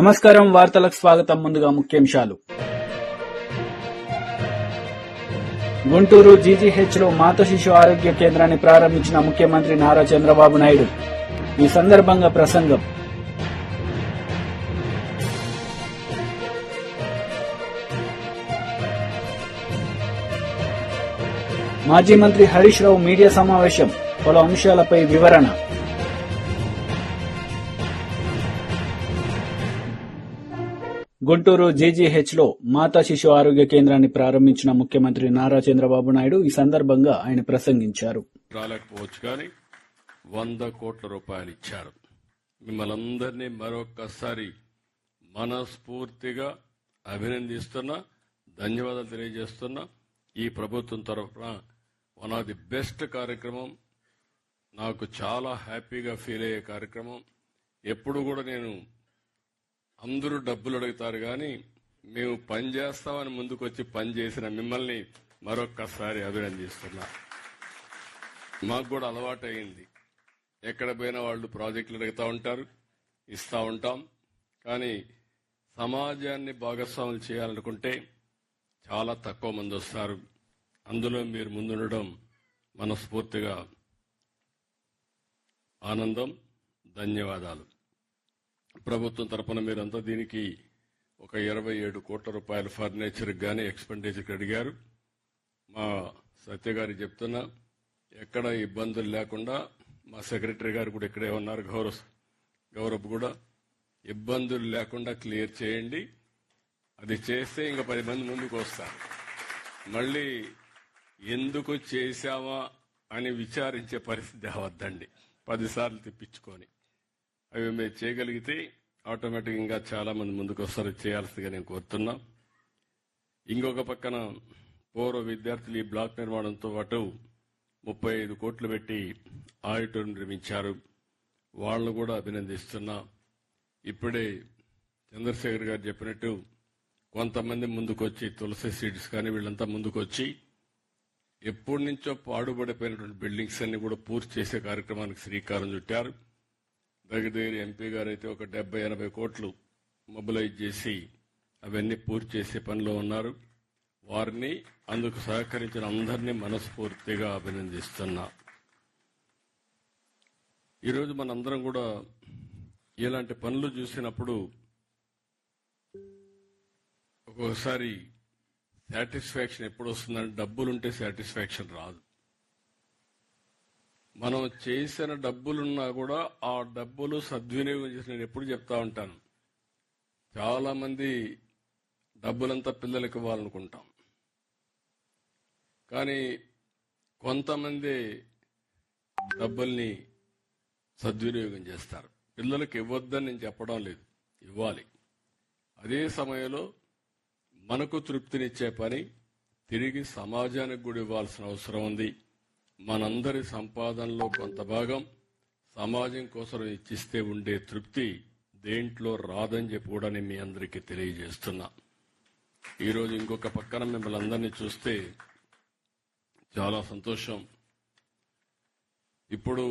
నమస్కారం, వార్తలకు స్వాగతం. ముందుగా ముఖ్యాంశాలు. గుంటూరు జీజీహెచ్లో మాత శిశు ఆరోగ్య కేంద్రాన్ని ప్రారంభించిన ముఖ్యమంత్రి నారా చంద్రబాబు నాయుడు. ఈ సందర్భంగా ప్రసంగం. మాజీ మంత్రి హరీష్ రావు మీడియా సమావేశం. పలు అంశాలపై వివరణ. గుంటూరు జీజీహెచ్లో మాతా శిశు ఆరోగ్య కేంద్రాన్ని ప్రారంభించిన ముఖ్యమంత్రి నారా చంద్రబాబు నాయుడు. ఈ సందర్భంగా ఆయన ప్రసంగించారు. రాలేకపోవచ్చు కానీ 100 కోట్ల రూపాయలు ఇచ్చారు. మిమ్మల్ని అందరినీ మరొక్కసారి మనస్ఫూర్తిగా అభినందిస్తున్నా, ధన్యవాదాలు తెలియజేస్తున్నా. ఈ ప్రభుత్వం తరఫున వన్ ఆఫ్ ది బెస్ట్ కార్యక్రమం, నాకు చాలా హ్యాపీగా ఫీల్ అయ్యే కార్యక్రమం. ఎప్పుడు కూడా నేను అందరూ డబ్బులు అడుగుతారు కానీ మేము పని చేస్తామని ముందుకొచ్చి పని చేసిన మిమ్మల్ని మరొక్కసారి అభినందిస్తున్నా. మాకు కూడా అలవాటు అయింది, ఎక్కడ పోయినా వాళ్ళు ప్రాజెక్టులు అడుగుతూ ఉంటారు, ఇస్తూ ఉంటాం. కానీ సమాజాన్ని భాగస్వాములు చేయాలనుకుంటే చాలా తక్కువ మంది వస్తారు. అందులో మీరు ముందుండడం మనస్ఫూర్తిగా ఆనందం, ధన్యవాదాలు. ప్రభుత్వం తరపున మీరంతా దీనికి ఒక 27 కోట్ల రూపాయల ఫర్నిచర్కి కానీ ఎక్స్పెండిచర్కి అడిగారు. మా సత్య గారికి చెప్తున్నా, ఎక్కడ ఇబ్బందులు లేకుండా, మా సెక్రటరీ గారు కూడా ఇక్కడే ఉన్నారు, గౌరవ్ కూడా, ఇబ్బందులు లేకుండా క్లియర్ చేయండి. అది చేస్తే ఇంకా 10 మంది ముందుకు వస్తారు. మళ్ళీ ఎందుకు చేశామా అని విచారించే పరిస్థితి అవద్దండి. 10 సార్లు తిప్పించుకొని అవి మేము చేయగలిగితే ఆటోమేటిక్ ఇంకా చాలా మంది ముందుకు వస్తారు. చేయాల్సిందిగా నేను కోరుతున్నా. ఇంకొక పక్కన పూర్వ విద్యార్థులు ఈ బ్లాక్ నిర్మాణంతో పాటు 35 కోట్లు పెట్టి ఆడిటోరియం నిర్మించారు. వాళ్ళను కూడా అభినందిస్తున్నా. ఇప్పుడే చంద్రశేఖర్ గారు చెప్పినట్టు కొంతమంది ముందుకొచ్చి, తులసి సీడ్స్ కానీ వీళ్ళంతా ముందుకొచ్చి ఎప్పటి నుంచో పాడుబడిపోయినటువంటి బిల్డింగ్స్ అన్ని కూడా పూర్తి చేసే కార్యక్రమానికి శ్రీకారం చుట్టారు. దగ్గర ఎంపీ గారు అయితే ఒక 70-80 కోట్లు మొబిలైజ్ చేసి అవన్నీ పూర్తి చేసే పనిలో ఉన్నారు. వారిని, అందుకు సహకరించిన అందరినీ మనస్ఫూర్తిగా అభినందిస్తున్నా. ఈరోజు మనందరం కూడా ఇలాంటి పనులు చూసినప్పుడు ఒక్కొక్కసారి సాటిస్ఫాక్షన్ ఎప్పుడు వస్తుందంటే, డబ్బులుంటే సాటిస్ఫాక్షన్ రాదు. మనం చేసిన డబ్బులున్నా కూడా ఆ డబ్బులు సద్వినియోగం చేసి, నేను ఎప్పుడు చెప్తా ఉంటాను, చాలా మంది డబ్బులంతా పిల్లలకి ఇవ్వాలనుకుంటాం, కానీ కొంతమంది డబ్బుల్ని సద్వినియోగం చేస్తారు. పిల్లలకి ఇవ్వద్దని నేను చెప్పడం లేదు, ఇవ్వాలి. అదే సమయంలో మనకు తృప్తినిచ్చే పని తిరిగి సమాజానికి కూడా ఇవ్వాల్సిన అవసరం ఉంది. మనందరి సంపాదనలో కొంత భాగం సమాజం కోసం ఇచ్చిస్తే ఉండే తృప్తి దేంట్లో రాదని చెప్పి కూడా నేను మీ అందరికీ తెలియజేస్తున్నా. ఈరోజు ఇంకొక పక్కన మిమ్మల్ని అందరినీ చూస్తే చాలా సంతోషం. ఇప్పుడు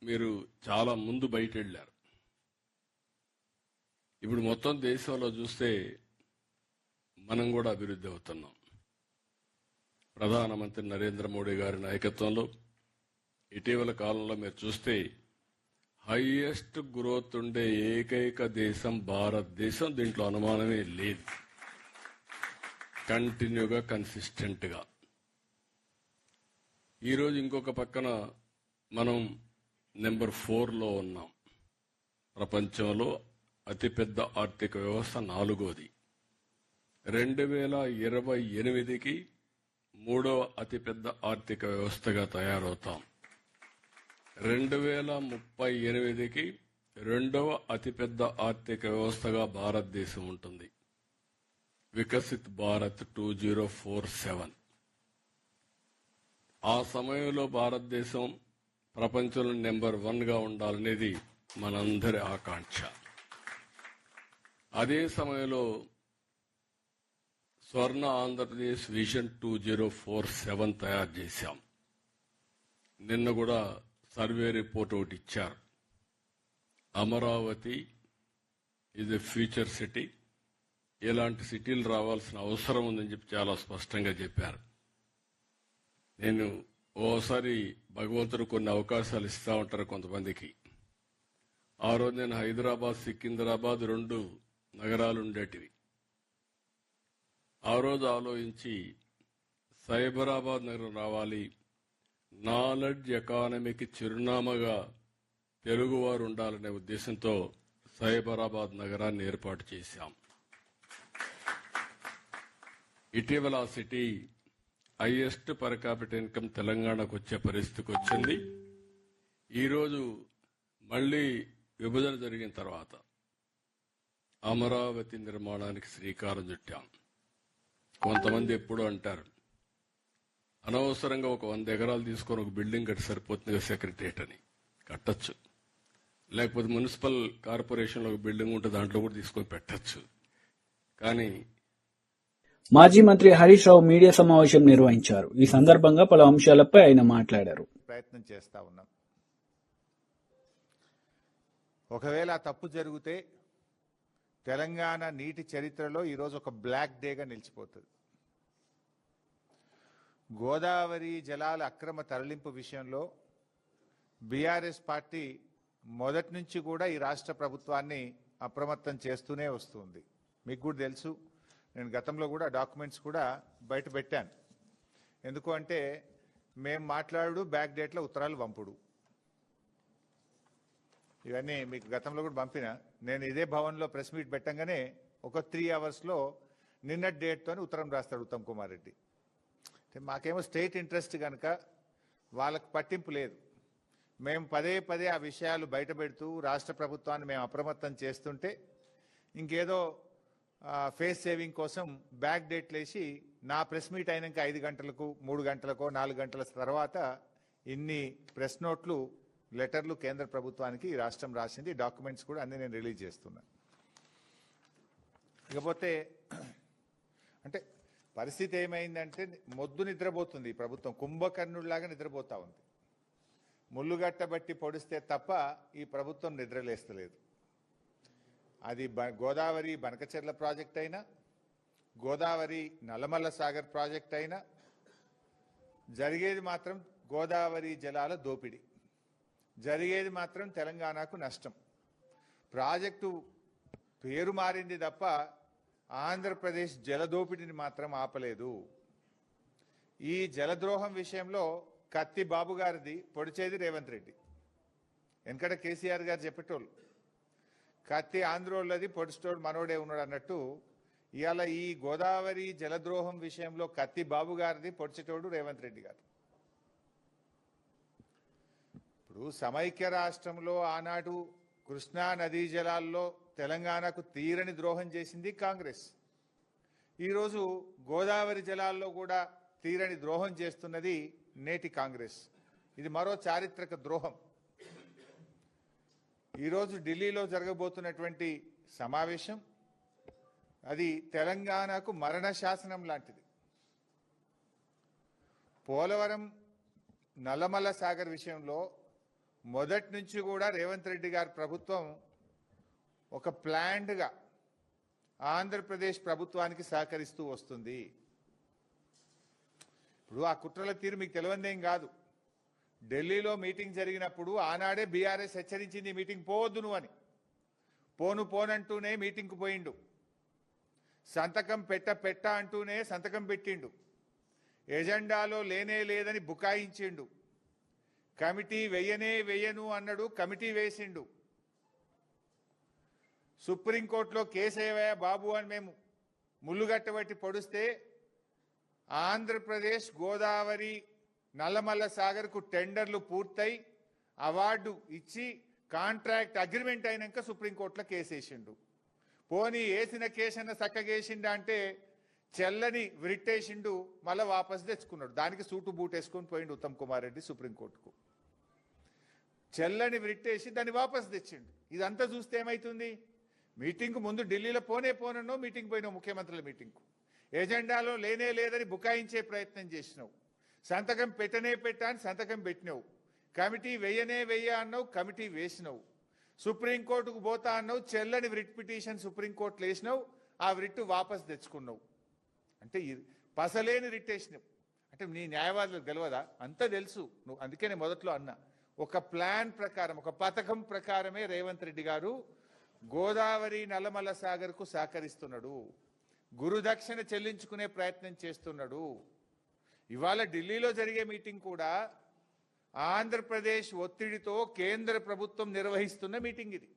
మీరు చాలా ముందు బయట వెళ్ళారు. ఇప్పుడు మొత్తం దేశంలో చూస్తే మనం కూడా అభివృద్ధి అవుతున్నాం. ప్రధానమంత్రి నరేంద్ర మోడీ గారి నాయకత్వంలో ఇటీవల కాలంలో మీరు చూస్తే హైయెస్ట్ గ్రోత్ ఉండే ఏకైక దేశం భారతదేశం. దీంట్లో అనుమానమే లేదు. కంటిన్యూగా, కన్సిస్టెంట్ గా. ఈరోజు ఇంకొక పక్కన మనం నెంబర్ 4లో ఉన్నాం. ప్రపంచంలో అతిపెద్ద ఆర్థిక వ్యవస్థ 4వది. 2028కి 3వ అతిపెద్ద ఆర్థిక వ్యవస్థగా తయారవుతాం. 2038కి 2వ అతిపెద్ద ఆర్థిక వ్యవస్థగా భారతదేశం ఉంటుంది. వికసిత్ భారత్ 2047. ఆ సమయంలో భారతదేశం ప్రపంచంలో నెంబర్ 1గా ఉండాలనేది మనందరి ఆకాంక్ష. అదే సమయంలో స్వర్ణ ఆంధ్రప్రదేశ్ విజన్ 2047 తయారు చేశాం. నిన్న కూడా సర్వే రిపోర్ట్ ఒకటి ఇచ్చారు. అమరావతి ఇది ఫ్యూచర్ సిటీ, ఇలాంటి సిటీలు రావాల్సిన అవసరం ఉందని చెప్పి చాలా స్పష్టంగా చెప్పారు. నేను ఓసారి భగవంతుడు కొన్ని అవకాశాలు ఇస్తా ఉంటారు కొంతమందికి. ఆ రోజు నేను హైదరాబాద్, సికింద్రాబాద్ 2 నగరాలు ఉండేటివి. ఆ రోజు ఆలోచించి సైబరాబాద్ నగరం రావాలి, నాలెడ్జ్ ఎకానమీకి చిరునామాగా తెలుగువారు ఉండాలనే ఉద్దేశంతో సైబరాబాద్ నగరాన్ని ఏర్పాటు చేశాం. ఇటీవల ఆ city highest per capital income తెలంగాణకు వచ్చే పరిస్థితికి వచ్చింది. ఈరోజు మళ్లీ విభజన జరిగిన తర్వాత అమరావతి నిర్మాణానికి శ్రీకారం చుట్టాం. కొంతమంది ఎప్పుడూ అంటారు, అనవసరంగా ఒక 100 ఎకరాలు తీసుకొని ఒక బిల్డింగ్ కట్టి సరిపోతుంది సెక్రటరియట్ అని. కట్టచ్చు, లేకపోతే మున్సిపల్ కార్పొరేషన్లో ఒక బిల్డింగ్ ఉంటే దాంట్లో కూడా తీసుకొని పెట్టచ్చు. కానీ మాజీ మంత్రి హరీష్ రావు మీడియా సమావేశం నిర్వహించారు. ఈ సందర్భంగా పలు అంశాలపై ఆయన మాట్లాడారు. ప్రయత్నం చేస్తా ఉన్నాం. ఒకవేళ తప్పు జరిగితే తెలంగాణ నీటి చరిత్రలో ఈరోజు ఒక బ్లాక్ డేగా నిలిచిపోతుంది. గోదావరి జలాల అక్రమ తరలింపు విషయంలో బీఆర్ఎస్ పార్టీ మొదటి నుంచి కూడా ఈ రాష్ట్ర ప్రభుత్వాన్ని అప్రమత్తం చేస్తూనే వస్తుంది. మీకు కూడా తెలుసు, నేను గతంలో కూడా డాక్యుమెంట్స్ కూడా బయట పెట్టాను. ఎందుకు అంటే మేము మాట్లాడు బ్యాక్ డేట్లో ఉత్తరాలు పంపుడు, ఇవన్నీ మీకు గతంలో కూడా పంపిన. నేను ఇదే భవన్లో ప్రెస్ మీట్ పెట్టంగానే ఒక 3 అవర్స్లో నిన్నటి డేట్తో ఉత్తరం రాస్తాడు ఉత్తమ్ కుమార్ రెడ్డి. మాకేమో స్టేట్ ఇంట్రెస్ట్ కనుక వాళ్ళకు పట్టింపు లేదు. మేము పదే పదే ఆ విషయాలు బయట పెడుతూ రాష్ట్ర ప్రభుత్వాన్ని మేము అప్రమత్తం చేస్తుంటే ఇంకేదో ఫేస్ సేవింగ్ కోసం బ్యాక్ డేట్లు వేసి నా ప్రెస్ మీట్ అయినాక 5 గంటలకు 3 గంటలకో 4 గంటల తర్వాత ఇన్ని ప్రెస్ నోట్లు లెటర్లు కేంద్ర ప్రభుత్వానికి రాష్ట్రం రాసింది. డాక్యుమెంట్స్ కూడా అన్ని నేను రిలీజ్ చేస్తున్నా. ఇకపోతే అంటే పరిస్థితి ఏమైందంటే మొద్దు నిద్రపోతుంది ప్రభుత్వం, కుంభకర్ణుడిలాగా నిద్రపోతా ఉంది. ముళ్ళుగట్టబట్టి పొడిస్తే తప్ప ఈ ప్రభుత్వం నిద్రలేస్తలేదు. అది గోదావరి బనకచెర్ల ప్రాజెక్ట్ అయినా, గోదావరి నల్లమల్ల సాగర్ ప్రాజెక్ట్ అయినా జరిగేది మాత్రం గోదావరి జలాల దోపిడీ, జరిగేది మాత్రం తెలంగాణకు నష్టం. ప్రాజెక్టు పేరు మారింది తప్ప ఆంధ్రప్రదేశ్ జలదోపిడిని మాత్రం ఆపలేదు. ఈ జలద్రోహం విషయంలో కత్తి బాబు గారిది, పొడిచేది రేవంత్ రెడ్డి. వెనకట కేసీఆర్ గారు చెప్పేటోళ్ళు కత్తి ఆంధ్రోళ్ళది, పొడిచేటోడు మనోడే ఉన్నాడు అన్నట్టు ఇవాళ ఈ గోదావరి జలద్రోహం విషయంలో కత్తి బాబు గారిది, పొడిచేటోడు రేవంత్ రెడ్డి గారు. ఇప్పుడు సమైక్య రాష్ట్రంలో ఆనాడు కృష్ణా నదీ జలాల్లో తెలంగాణకు తీరని ద్రోహం చేసింది కాంగ్రెస్. ఈరోజు గోదావరి జలాల్లో కూడా తీరని ద్రోహం చేస్తున్నది నేటి కాంగ్రెస్. ఇది మరో చారిత్రక ద్రోహం. ఈరోజు ఢిల్లీలో జరగబోతున్నటువంటి సమావేశం అది తెలంగాణకు మరణ శాసనం లాంటిది. పోలవరం నల్లమల్ల సాగర్ విషయంలో మొదటి నుంచి కూడా రేవంత్ రెడ్డి గారి ప్రభుత్వం ఒక ప్లాన్డ్గా ఆంధ్రప్రదేశ్ ప్రభుత్వానికి సహకరిస్తూ వస్తుంది. ఇప్పుడు ఆ కుట్రల తీరు మీకు తెలియదేం కాదు. ఢిల్లీలో మీటింగ్ జరిగినప్పుడు ఆనాడే బీఆర్ఎస్ హెచ్చరించింది మీటింగ్ పోవద్దు నువ్వు అని. పోనంటూనే మీటింగ్కు పోయిండు. సంతకం పెట్ట అంటూనే సంతకం పెట్టిండు. ఎజెండాలో లేనే లేదని బుకాయించిండు. కమిటీ వెయ్యను అన్నాడు, కమిటీ వేసిండు. సుప్రీంకోర్టులో కేసేవయ్య బాబు అని మేము ముళ్ళుగట్టబట్టి పొడిస్తే ఆంధ్రప్రదేశ్ గోదావరి నల్లమల్ల సాగర్కు టెండర్లు పూర్తయి అవార్డు ఇచ్చి కాంట్రాక్ట్ అగ్రిమెంట్ అయినాక సుప్రీంకోర్టులో కేసేసిండు. పోనీ వేసిన కేసన్న చక్కగేసిండా అంటే చెల్లని విరిట్టేసిండు, మళ్ళీ వాపసు తెచ్చుకున్నాడు. దానికి సూటు బూట్ వేసుకొని పోయిండు ఉత్తమ్ కుమార్ రెడ్డి సుప్రీంకోర్టుకు. చెల్లని విరిట్టేసి దాన్ని వాపసు తెచ్చిండు. ఇదంతా చూస్తే ఏమవుతుంది? మీటింగ్కు ముందు ఢిల్లీలో పోనన్నో మీటింగ్ పోయినావు, ముఖ్యమంత్రుల మీటింగ్కు. ఎజెండాలో లేనే లేదని బుకాయించే ప్రయత్నం చేసినావు. సంతకం పెట్టని సంతకం పెట్టినావు. కమిటీ వెయ్య అన్నావు, కమిటీ వేసినావు. సుప్రీంకోర్టుకు పోతా అన్నావు, చెల్లని రిట్ పిటిషన్ సుప్రీంకోర్టులో వేసినావు, ఆ రిట్ వాపస్ తెచ్చుకున్నావు. అంటే పసలేని రిట్ వేసినావు. అంటే నీ న్యాయవాదులకు తెలియదా? అంతా తెలుసు నువ్వు. అందుకే నేను మొదట్లో అన్నా, ఒక ప్లాన్ ప్రకారం, ఒక పథకం ప్రకారమే రేవంత్ రెడ్డి గారు గోదావరి నల్లమల్ల సాగర్కు సహకరిస్తున్నాడు, గురుదక్షిణ చెల్లించుకునే ప్రయత్నం చేస్తున్నాడు. ఇవాళ ఢిల్లీలో జరిగే మీటింగ్ కూడా ఆంధ్రప్రదేశ్ ఒత్తిడితో కేంద్ర ప్రభుత్వం నిర్వహిస్తున్న మీటింగ్ ఇది.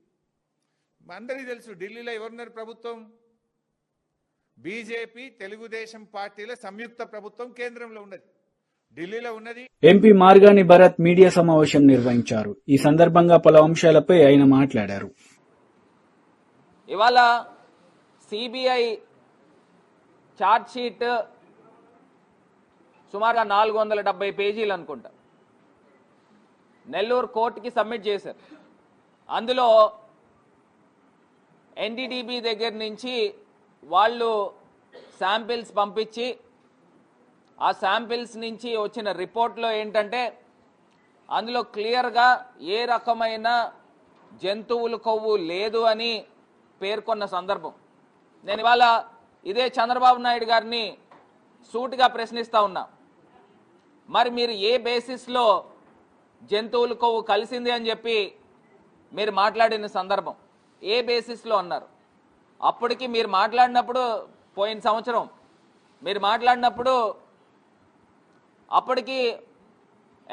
అందరికీ తెలుసు ఢిల్లీలో ఎవరున్నారు ప్రభుత్వం? బీజేపీ తెలుగుదేశం పార్టీల సంయుక్త ప్రభుత్వం కేంద్రంలో ఉన్నది, ఢిల్లీలో ఉన్నది. ఎంపీ మార్గాని భరత్ మీడియా సమావేశం నిర్వహించారు. ఈ సందర్భంగా పలు అంశాలపై ఆయన మాట్లాడారు. ఇవాళ సిబిఐ ఛార్జ్ షీట్ సుమారుగా 470 పేజీలు అనుకుంటా నెల్లూరు కోర్టుకి సబ్మిట్ చేశారు. అందులో ఎన్డీడీబీ దగ్గర నుంచి వాళ్ళు శాంపిల్స్ పంపించి, ఆ శాంపిల్స్ నుంచి వచ్చిన రిపోర్ట్లో ఏంటంటే అందులో క్లియర్గా ఏ రకమైన జంతువుల కొవ్వు లేదు అని పేర్కొన్న సందర్భం. నేను ఇవాళ ఇదే చంద్రబాబు నాయుడు గారిని సూటిగా ప్రశ్నిస్తా ఉన్నా, మరి మీరు ఏ బేసిస్లో జంతువుల కొవ్వు కలిసింది అని చెప్పి మీరు మాట్లాడిన సందర్భం ఏ బేసిస్లో అన్నారు? అప్పటికి మీరు మాట్లాడినప్పుడు పోయిన సంవత్సరం మీరు మాట్లాడినప్పుడు అప్పటికి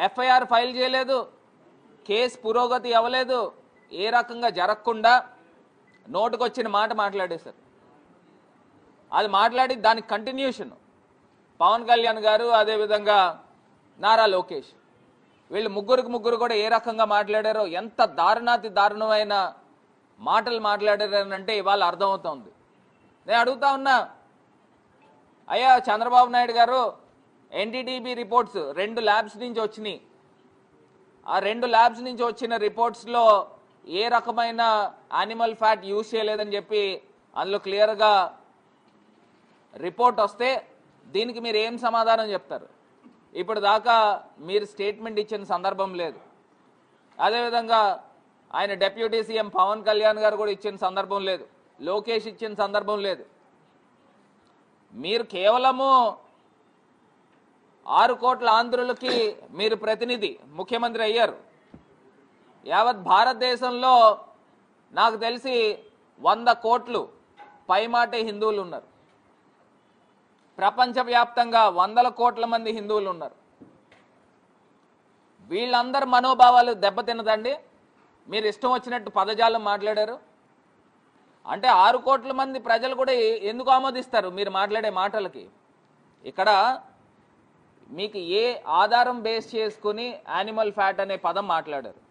ఎఫ్ఐఆర్ ఫైల్ చేయలేదు, కేసు పురోగతి అవ్వలేదు, ఏ రకంగా జరగకుండా నోటుకొచ్చిన మాట మాట్లాడేశారు. అది మాట్లాడి దానికి కంటిన్యూషన్ పవన్ కళ్యాణ్ గారు, అదేవిధంగా నారా లోకేష్, వీళ్ళు ముగ్గురు కూడా ఏ రకంగా మాట్లాడారో, ఎంత దారుణాతి దారుణమైన మాటలు మాట్లాడారనంటే ఇవాళ అర్థమవుతోంది. నేను అడుగుతా ఉన్నా, అయ్యా చంద్రబాబు నాయుడు గారు, ఎన్డీడీబీ రిపోర్ట్స్ 2 ల్యాబ్స్ నుంచి వచ్చినాయి. ఆ 2 ల్యాబ్స్ నుంచి వచ్చిన రిపోర్ట్స్లో ఏ రకమైన యానిమల్ ఫ్యాట్ యూజ్ చేయలేదని చెప్పి అందులో క్లియర్గా రిపోర్ట్ వస్తే దీనికి మీరు ఏం సమాధానం చెప్తారు? ఇప్పుడు దాకా మీరు స్టేట్మెంట్ ఇచ్చిన సందర్భం లేదు. అదేవిధంగా ఆయన డిప్యూటీ సీఎం పవన్ కళ్యాణ్ గారు కూడా ఇచ్చిన సందర్భం లేదు, లోకేష్ ఇచ్చిన సందర్భం లేదు. మీరు కేవలము 6 కోట్ల ఆంధ్రులకి మీరు ప్రతినిధి, ముఖ్యమంత్రి అయ్యారు. యావత్ భారతదేశంలో నాకు తెలిసి 100 కోట్లు పైమాటే హిందువులు ఉన్నారు. ప్రపంచవ్యాప్తంగా 100 కోట్ల మంది హిందువులు ఉన్నారు. వీళ్ళందరి మనోభావాలు దెబ్బతిన్నదండి మీరు ఇష్టం వచ్చినట్టు పదజాలం మాట్లాడారు అంటే? 6 కోట్ల మంది ప్రజలు కూడా ఎందుకు ఆమోదిస్తారు మీరు మాట్లాడే మాటలకి? ఇక్కడ మీకు ఏ ఆధారం బేస్ చేసుకుని యానిమల్ ఫ్యాట్ అనే పదం మాట్లాడారు?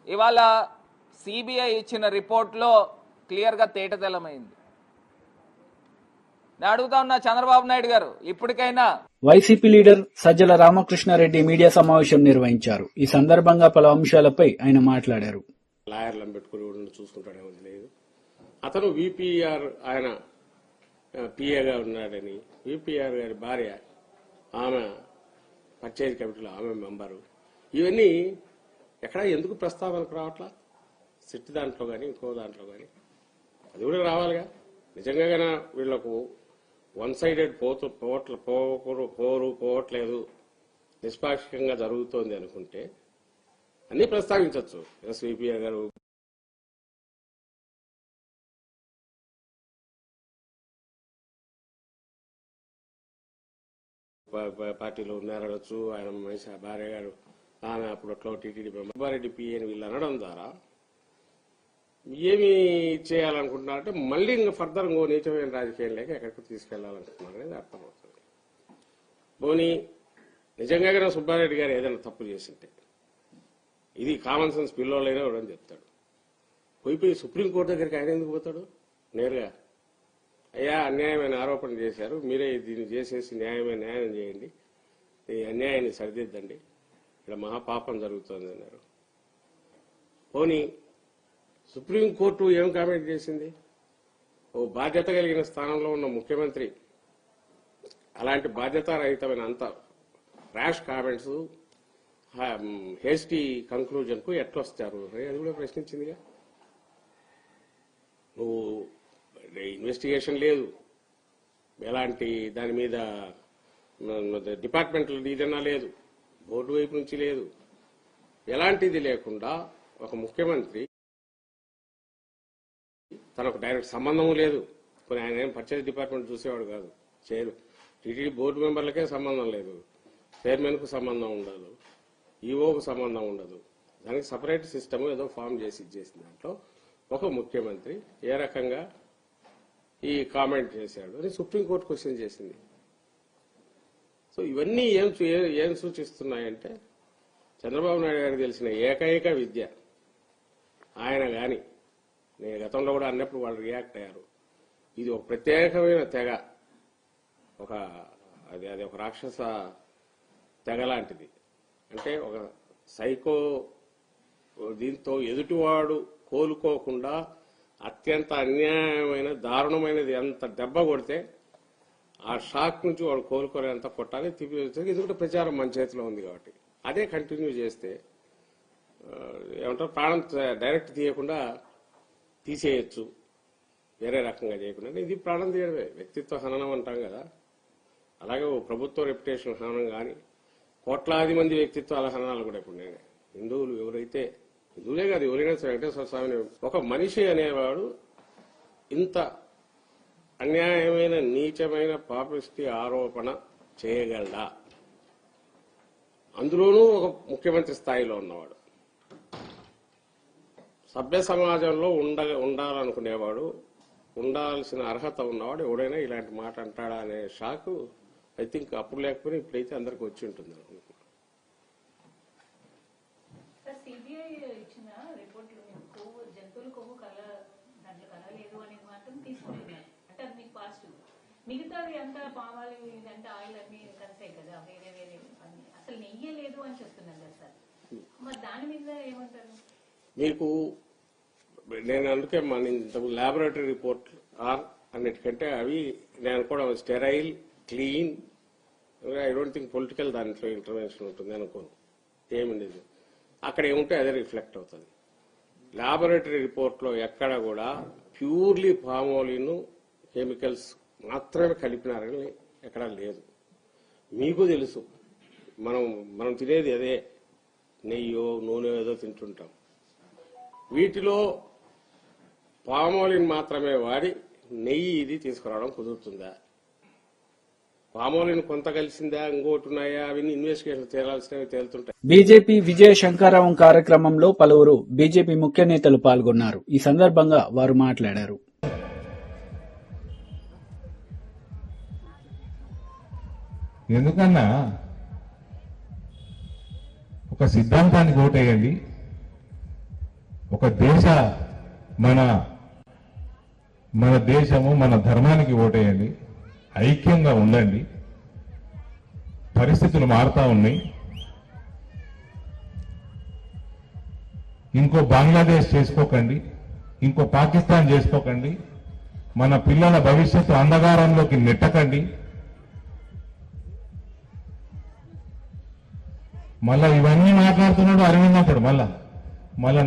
ఇవాళ సిబిఐ ఇచ్చిన రిపోర్ట్లో క్లియర్గా తేటతెల్లమైంది. నేను అడుగుతా ఉన్నా చంద్రబాబు నాయుడు గారు, ఇప్పటికైనా. YCP leader Sajjala Ramakrishna Reddy media సమావేశం నిర్వహించారు. ఈ సందర్భంగా పలు అంశాలపై ఆయన మాట్లాడారు. లాయర్లను పెట్టుకుని చూసుకుంటాడేమో తెలియదు. అతను విపిఆర్, ఆయన పిఏగా ఉన్నాడని, విపిఆర్ గారి భార్య, ఆమె పంచాయతీ కమిటీలో ఆమె మెంబరు. ఇవన్నీ ఎక్కడ ఎందుకు ప్రస్తావనకు రావట్లా? సిట్ దాంట్లో కానీ ఇంకో దాంట్లో కానీ అది కూడా రావాలిగా. నిజంగా వీళ్లకు 1 సైడెడ్ పోవట్లేదు, నిష్పాక్షికంగా జరుగుతోంది అనుకుంటే అన్ని ప్రస్తావించవచ్చు. ఎస్విపిఆర్ గారు పార్టీలో ఉన్నారనొచ్చు, ఆయన భార్య గారు ఆమె అప్పుడట్లో టీటీడీ సుబ్బారెడ్డి పిఏని వీళ్ళు అనడం ద్వారా ఏమి చేయాలనుకుంటున్నారంటే మళ్ళీ ఇంకా ఫర్దర్ ఇంకో నీచమైన రాజకీయం లేక ఎక్కడికి తీసుకెళ్లాలనుకుంటున్నారు అనేది అర్థమవుతుంది. పోనీ నిజంగా సుబ్బారెడ్డి గారు ఏదైనా తప్పు చేసింటే ఇది కామన్ సెన్స్ పిల్లోళ్ళైనా ఇవ్వడం చెప్తాడు. పోయిపోయి సుప్రీంకోర్టు దగ్గరికి ఆయన ఎందుకు పోతాడు? నేరుగా అయ్యా అన్యాయమైన ఆరోపణ చేశారు, మీరే దీన్ని చేసేసి న్యాయం చేయండి, ఈ అన్యాయాన్ని సరిదిద్దండి, ఇక్కడ మహాపాపం జరుగుతోంది అన్నారు. పోనీ సుప్రీంకోర్టు ఏం కామెంట్ చేసింది? ఓ బాధ్యత కలిగిన స్థానంలో ఉన్న ముఖ్యమంత్రి అలాంటి బాధ్యతారహితమైన అంత ర్యాష్ కామెంట్స్, హేస్టీ కంక్లూజన్ కు ఎట్లొస్తారు అది కూడా ప్రశ్నించిందిగా. నువ్వు ఇన్వెస్టిగేషన్ లేదు, ఎలాంటి దాని మీద డిపార్ట్మెంటల్ ఏదైనా లేదు, బోర్డు వైపు నుంచి లేదు, ఎలాంటిది లేకుండా ఒక ముఖ్యమంత్రి తనకు డైరెక్ట్ సంబంధం లేదు. కొన్ని ఆయన ఏం పర్చేజ్ డిపార్ట్మెంట్ చూసేవాడు కాదు, టీటీడీ బోర్డు మెంబర్లకే సంబంధం లేదు, చైర్మన్ కు సంబంధం ఉండదు, ఈఓకు సంబంధం ఉండదు. దానికి సపరేట్ సిస్టమ్ ఏదో ఫామ్ చేసి ఇచ్చేసిన దాంట్లో ఒక ముఖ్యమంత్రి ఏ రకంగా ఈ కామెంట్ చేశాడు అని సుప్రీంకోర్టు క్వశ్చన్ చేసింది. సో ఇవన్నీ ఏం సూచిస్తున్నాయంటే చంద్రబాబు నాయుడు గారికి తెలిసిన ఏకైక విద్య ఆయన గాని, నేను గతంలో కూడా అన్నప్పుడు వాళ్ళు రియాక్ట్ అయ్యారు, ఇది ఒక ప్రత్యేకమైన తెగ, అది ఒక రాక్షస తెగ లాంటిది. అంటే ఒక సైకో, దీంతో ఎదుటివాడు కోలుకోకుండా అత్యంత అన్యాయమైన దారుణమైనది ఎంత దెబ్బ కొడితే ఆ షాక్ నుంచి వాడు కోలుకోలేంత కొట్టాలి, తిప్పి ఇది కూడా ప్రచారం మన చేతిలో ఉంది కాబట్టి అదే కంటిన్యూ చేస్తే ఏమంటారు, ప్రాణం డైరెక్ట్ తీయకుండా తీసేయచ్చు, వేరే రకంగా చేయకుండా. ఇది ప్రాణం తీయడమే, వ్యక్తిత్వ హననం అంటాం కదా. అలాగే ప్రభుత్వ రెప్యుటేషన్ హననం కానీ, కోట్లాది మంది వ్యక్తిత్వాల హననాలు కూడా ఇప్పుడు నేను హిందువులు ఎవరైతే, హిందువులే కాదు ఎవరైనా సరే, వెంకటేశ్వర స్వామిని ఒక మనిషి అనేవాడు ఇంత అన్యాయమైన నీచమైన పాపిష్టి ఆరోపణ చేయగలడా, అందులోనూ ఒక ముఖ్యమంత్రి స్థాయిలో ఉన్నవాడు, సభ్య సమాజంలో ఉండాలనుకునేవాడు, ఉండాల్సిన అర్హత ఉన్నవాడు ఎవడైనా ఇలాంటి మాట అంటాడా అనే షాక్ ఐ థింక్ అప్పుడు లేకపోయినా ఇప్పుడైతే అందరికి వచ్చి ఉంటుంది. సిబిఐ ఇచ్చిన రిపోర్ట్లు జంతువుల కొవ్వు దాంట్లో కలలేదు అనేది మాత్రం తీసుకునేది, అంటే అది మీకు పాజిటివ్. మిగతాది అంతా పామాలి ఇదంతా ఆయిల్ అన్ని కలిసాయి కదా, వేరే వేరే అన్ని అసలు నెయ్యే లేదు అని చెప్తున్నారు కదా సార్, మరి దాని మీద ఏమంటారు? మీకు నేను అందుకే మన ల్యాబొరేటరీ రిపోర్ట్ అన్నిటికంటే అవి నేను కూడా sterile, clean, I don't think political దాంట్లో ఇంటర్వెన్షన్ ఉంటుంది అనుకోను. ఏమిండదు, అక్కడ ఏముంటే అదే రిఫ్లెక్ట్ అవుతుంది. ల్యాబొరేటరీ రిపోర్ట్లో ఎక్కడ కూడా ప్యూర్లీ పామోలిన్ కెమికల్స్ మాత్రమే కలిపినారని ఎక్కడా లేదు. మీకు తెలుసు, మనం తినేది అదే, నెయ్యో నూనె ఏదో తింటుంటాం. వీటిలో పామోలిన్ మాత్రమే వాడి నెయ్యి ఇది తీసుకురావడం కుదురుతుందా? పామోలిన్ కొంత కలిసిందా, ఇంకోటి ఉన్నాయా, అవన్నీ ఇన్వెస్టిగేషన్ తేలాల్సినవి తేలుతుంటాయి. బీజేపీ విజయ శంకరరావు కార్యక్రమంలో పలువురు బీజేపీ ముఖ్య నేతలు పాల్గొన్నారు. ఈ సందర్భంగా వారు మాట్లాడారు. ఎందుకన్నా ఒక సిద్ధాంతానికి ఓటేయండి, ఒక మన దేశము మన ధర్మానికి ఓటేయండి, ఐక్యంగా ఉండండి. పరిస్థితులు మారుతా ఉన్నాయి. ఇంకో బంగ్లాదేశ్ చేసుకోకండి, ఇంకో పాకిస్తాన్ చేసుకోకండి, మన పిల్లల భవిష్యత్తు అంధకారంలోకి నెట్టకండి. మళ్ళా ఇవన్నీ మాట్లాడుతున్నాడు అరవింద్ అప్పుడు మళ్ళా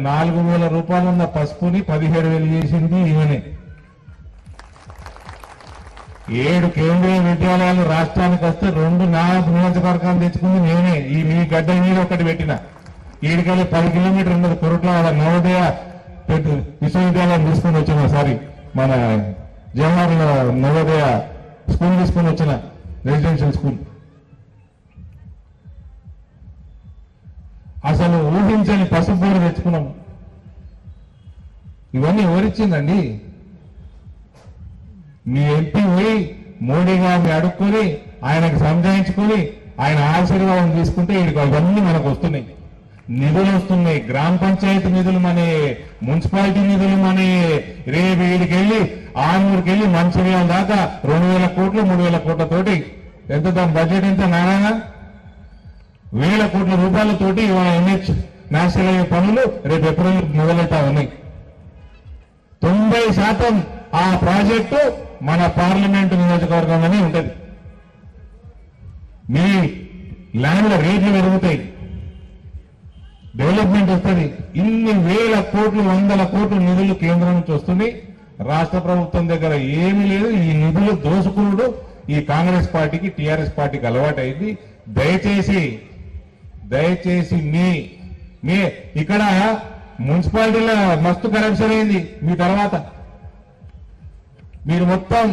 4,000 రూపాయలు ఉన్న పసుపుని 17,000 చేసింది ఈమెనే. 7 కేంద్రీయ విద్యాలయాలు రాష్ట్రానికి వస్తే 2 నా నియోజకవర్గాలు తెచ్చుకుంది నేనే. ఈ మీ గడ్డ మీద ఒకటి పెట్టిన. ఈడికెళ్ళి 10 కిలోమీటర్లు ఉన్నది కొరట్ల నవోదయ విశ్వవిద్యాలయం తీసుకుని వచ్చిన, సారీ మన జవహర్ నవోదయ స్కూల్ తీసుకుని వచ్చిన, రెసిడెన్షియల్ స్కూల్. అసలు ఊహించని పసుపు బోర్డు తెచ్చుకున్నాం. ఇవన్నీ ఎవరిచ్చిందండి? మీ ఎంపీ పోయి మోడీ గారిని అడుక్కొని ఆయనకు సంజాయించుకొని ఆయన ఆశీర్వాదం తీసుకుంటే ఇవన్నీ మనకు వస్తున్నాయి. నిధులు వస్తున్నాయి, గ్రామ పంచాయతీ నిధులు మనే, మున్సిపాలిటీ నిధులు మనే. రేపు వీడికెళ్ళి ఆనూరుకెళ్ళి మంచిర్యాల దాకా 2,000 కోట్లు 3,000 కోట్లతోటి, ఎంత దాని బడ్జెట్ ఎంత నారాయణ, 1,000 కోట్ల రూపాయలతోటి ఇవాళ NH నేషనల్ హైవే పనులు రేపు ఏప్రిల్ మొదలవుతా ఉన్నాయి. 90% ఆ ప్రాజెక్టు మన పార్లమెంటు నియోజకవర్గంలోనే ఉంటుంది. మీ ల్యాండ్ల రేట్లు పెరుగుతాయి. డెవలప్మెంట్ వస్తుంది. ఇన్ని వేల కోట్లు, వందల కోట్లు నిధులు కేంద్రం నుంచి వస్తుంది. రాష్ట్ర ప్రభుత్వం దగ్గర ఏమీ లేదు. ఈ నిధులు దోసుకునుడు ఈ కాంగ్రెస్ పార్టీకి, టీఆర్ఎస్ పార్టీకి అలవాటైంది. దయచేసి మీ ఇక్కడ మున్సిపాలిటీలో మస్తు కరప్షన్ అయింది. మీ తర్వాత మీరు మొత్తం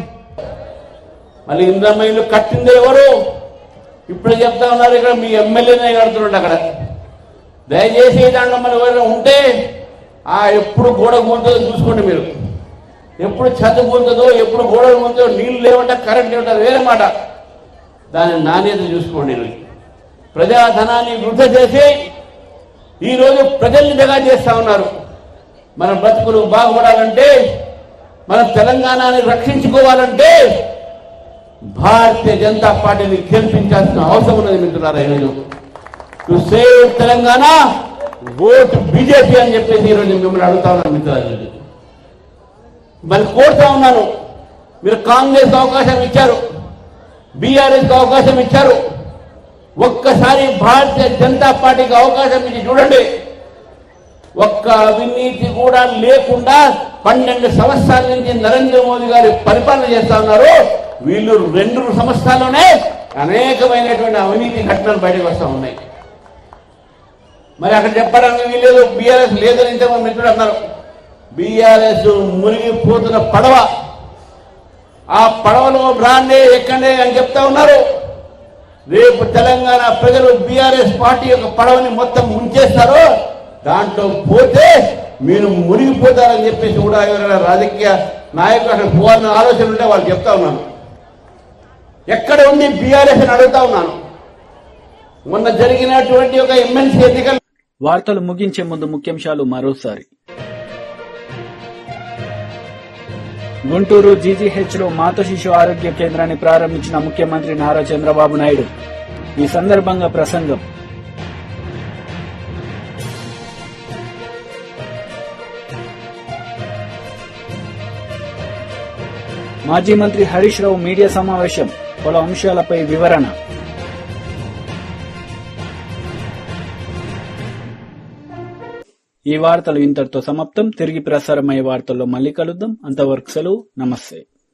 మళ్ళీ ఇంద్రమ్మ ఇల్లు కట్టింది ఎవరు? ఇప్పుడు చెప్తా ఉన్నారు ఇక్కడ మీ ఎమ్మెల్యేనే కడుతున్నాడు అక్కడ. దయచేసి దాంట్లో మరి ఎవరైనా ఉంటే ఎప్పుడు గోడ కూలుతుందో చూసుకోండి. మీరు ఎప్పుడు ఛత్తు కూలుతుందో, ఎప్పుడు గోడ కూలుతుందో, నీళ్లు లేవంటే కరెంట్ లేవంటే వేరే మాట. దాని నాణ్యత చూసుకోండి. ప్రజాధనాన్ని వృద్ధి చేసి ఈరోజు ప్రజల్ని దగా చేస్తా ఉన్నారు. మన బతుకులు బాగుపడాలంటే, మన తెలంగాణని రక్షించుకోవాలంటే భారతీయ జనతా పార్టీని గెలిపించాల్సిన అవసరం ఉన్నది మిత్రులారా. ఈరోజు to save Telangana vote BJP అని చెప్పేసి ఈరోజు మిమ్మల్ని అడుగుతా ఉన్నాను మిత్రులు. మరి కోరుతా ఉన్నాను, మీరు కాంగ్రెస్ అవకాశం ఇచ్చారు, బీఆర్ఎస్కి అవకాశం ఇచ్చారు. ఒక్కసారి భారతీయ జనతా పార్టీకి అవకాశం ఇచ్చి చూడండి. ఒక్క అవినీతి కూడా లేకుండా 12 సంవత్సరాల నుంచి నరేంద్ర మోదీ గారు పరిపాలన చేస్తా ఉన్నారు. వీళ్ళు 2 సంవత్సరాల్లోనే అనేకమైనటువంటి అవినీతి ఘటనలు బయటకు వస్తూ ఉన్నాయి. మరి అక్కడ చెప్పడానికి వీలేదు, బీఆర్ఎస్ లేదని ఇంతకుముందు మిత్రుడు అన్నారు. బీఆర్ఎస్ మునిగిపోతున్న పడవ, ఆ పడవలో రాండే ఎక్కండే అని చెప్తా ఉన్నారు. రేపు తెలంగాణ ప్రజలు బీఆర్ఎస్ పార్టీ యొక్క పడవని మొత్తం ముంచేస్తారు. దాంట్లో పోతే మీరు మునిగిపోతారని చెప్పేసి కూడా ఎవరైనా రాజకీయ నాయకులు అక్కడ పోవాలన్న ఆలోచన ఉంటే వాళ్ళు చెప్తా ఉన్నాను. ఎక్కడ ఉంది బీఆర్ఎస్ అని అడుగుతా ఉన్నాను. మొన్న జరిగినటువంటి ఒక ఎమ్మెల్సీ ఎన్నికలు. వార్తలు ముగించే ముందు ముఖ్యాంశాలు మరోసారి. గుంటూరు జీజీహెచ్లో మాత శిశు ఆరోగ్య కేంద్రాన్ని ప్రారంభించిన ముఖ్యమంత్రి నారా చంద్రబాబు నాయుడు. ఈ సందర్భంగా ప్రసంగం. మాజీ మంత్రి హరీష్ రావు మీడియా సమావేశం, పలు అంశాలపై వివరణ. ఈ వార్తలు ఇంతటితో సమాప్తం. తిరిగి ప్రసారమయ్యే వార్తల్లో మళ్ళీ కలుద్దాం. అంతవరకు సెలవు. నమస్తే.